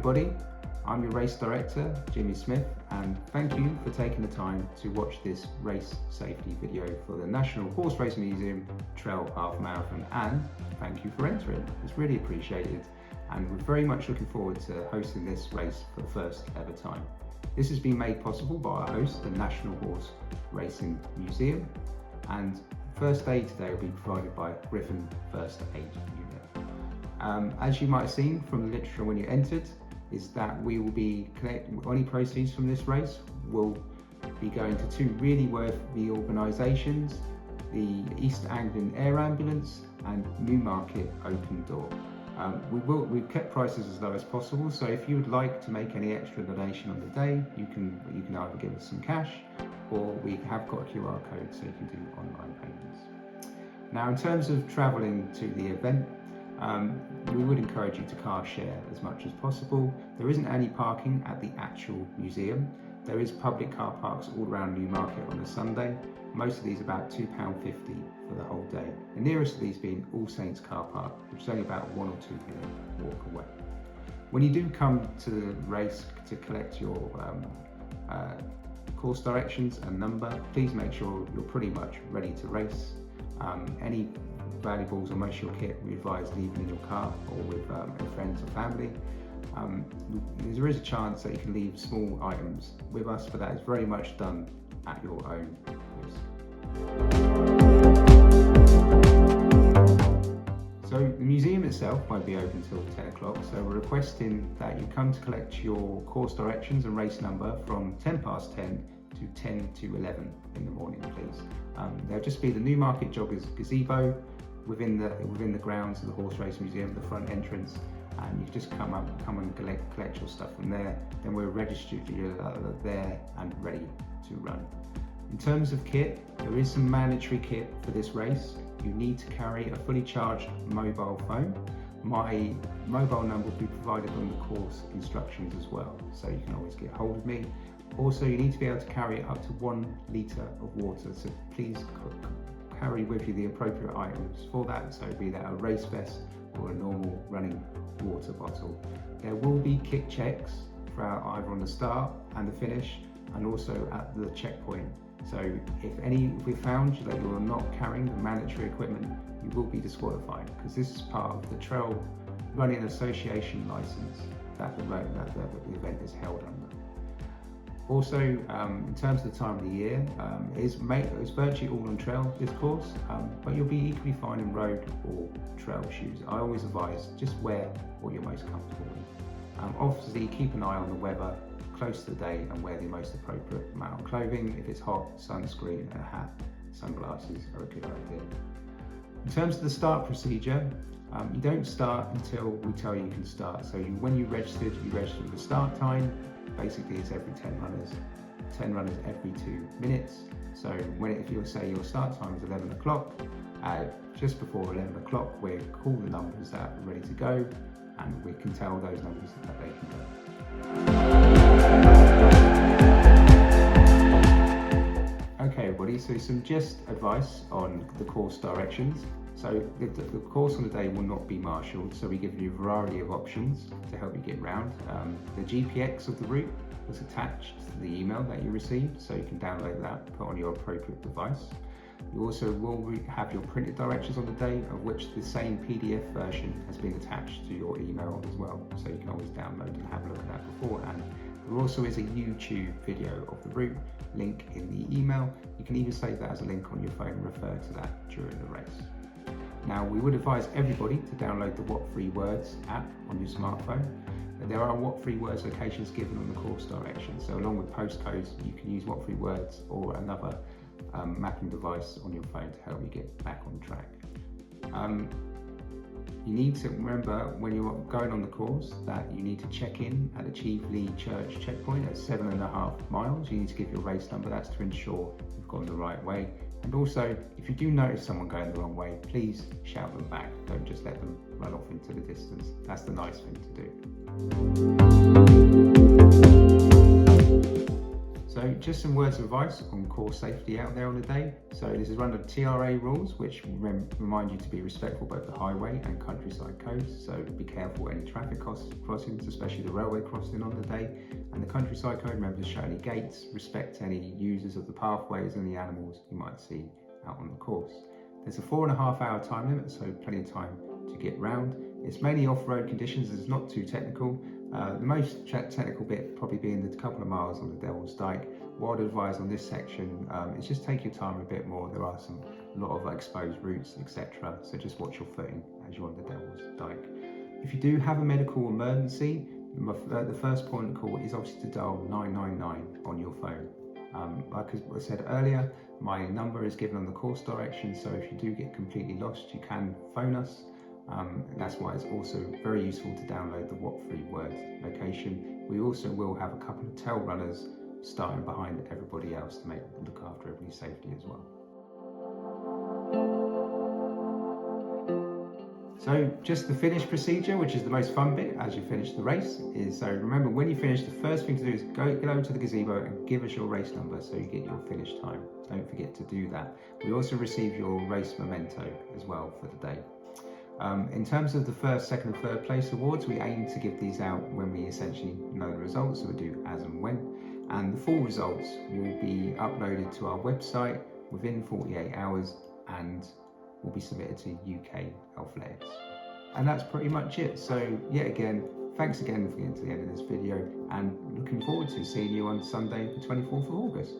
everybody, I'm your race director, Jimmy Smith, and thank you for taking the time to watch this race safety video for the National Horse Racing Museum Trail Half Marathon, and thank you for entering. It's really appreciated, and we're very much looking forward to hosting this race for the first ever time. This has been made possible by our host, the National Horse Racing Museum, and first aid today will be provided by Griffin First Aid Unit. As you might have seen from the literature when you entered, is that we will be collecting any proceeds from this race will be going to two really worthy organisations, the East Anglian Air Ambulance and Newmarket Open Door. We've kept prices as low as possible, so if you would like to make any extra donation on the day, you can either give us some cash, or we have got a QR code so you can do online payments. Now, in terms of travelling to the event, we would encourage you to car share as much as possible. There isn't any parking at the actual museum. There is public car parks all around Newmarket on a Sunday. Most of these are about £2.50 for the whole day. The nearest of these being All Saints Car Park, which is only about 1 or 2 minute walk away. When you do come to the race to collect your course directions and number, please make sure you're pretty much ready to race. Any valuables or most of your kit we advise leaving in your car or with friends or family. There is a chance that you can leave small items with us, but that is very much done at your own risk. So the museum itself won't be open until 10 o'clock, so we're requesting that you come to collect your course directions and race number from 10 past 10 to 10 to 11 in the morning, please. There'll just be the Newmarket Joggers gazebo within the grounds of the Horse Race Museum, the front entrance, and you can just come and collect your stuff from there. Then we'll register you there and ready to run. In terms of kit, there is some mandatory kit for this race. You need to carry a fully charged mobile phone. My mobile number will be provided on the course instructions as well, so you can always get hold of me. Also, you need to be able to carry up to 1 litre of water, so please carry with you the appropriate items for that, so be that a race vest or a normal running water bottle. There will be kit checks throughout either on the start and the finish, and also at the checkpoint. So if we found that you are not carrying the mandatory equipment, you will be disqualified, because this is part of the Trail Running Association licence that the event is held under. Also, in terms of the time of the year, it's virtually all on trail, this course, but you'll be equally fine in road or trail shoes. I always advise just wear what you're most comfortable in. Obviously, keep an eye on the weather close to the day and wear the most appropriate amount of clothing. If it's hot, sunscreen, a hat, sunglasses are a good idea. In terms of the start procedure, you don't start until we tell you can start. So when you register the start time. Basically, it's every 10 runners every 2 minutes. So if you say your start time is 11 o'clock, just before 11 o'clock, we'll call the numbers that are ready to go, and we can tell those numbers that they can go. Okay, everybody, so some advice on the course directions. So the course on the day will not be marshalled, so we give you a variety of options to help you get round. The GPX of the route was attached to the email that you received, so you can download that, put on your appropriate device. You also will have your printed directions on the day, of which the same PDF version has been attached to your email as well, so you can always download and have a look at that beforehand. There also is a YouTube video of the route, link in the email. You can even save that as a link on your phone and refer to that during the race. Now, we would advise everybody to download the What Free Words app on your smartphone. There are What Free Words locations given on the course directions, so along with postcodes, you can use What Free Words or another mapping device on your phone to help you get back on track. You need to remember when you're going on the course that you need to check in at the Cheveley Church checkpoint at 7.5 miles. You need to give your race number. That's to ensure you've gone the right way. And also, if you do notice someone going the wrong way, please shout them back. Don't just let them run off into the distance. That's the nice thing to do. So So just some words of advice on course safety out there on the day. So this is under TRA rules, which remind you to be respectful both the highway and countryside codes. So be careful any traffic crossings, especially the railway crossing on the day. And the countryside code, remember to show any gates, respect any users of the pathways and the animals you might see out on the course. There's a 4.5 hour time limit, so plenty of time to get round. It's mainly off-road conditions, it's not too technical. The most technical bit probably being the couple of miles on the Devil's Dyke. What I'd advise on this section is just take your time a bit more. There are a lot of exposed routes, etc. So just watch your footing as you're on the Devil's Dyke. If you do have a medical emergency, the first point of call is obviously to dial 999 on your phone. Like I said earlier, my number is given on the course direction, so if you do get completely lost, you can phone us. That's why it's also very useful to download the What3 Words location. We also will have a couple of tail runners starting behind everybody else to look after everybody's safety as well. So just the finish procedure, which is the most fun bit as you finish the race, is so remember when you finish, the first thing to do is get over to the gazebo and give us your race number so you get your finish time. Don't forget to do that. We also receive your race memento as well for the day. In terms of the first, second and third place awards, we aim to give these out when we essentially know the results, so we do as and when. And the full results will be uploaded to our website within 48 hours and will be submitted to UK Athletics. And that's pretty much it. So yet again, thanks again for getting to the end of this video and looking forward to seeing you on Sunday the 24th of August.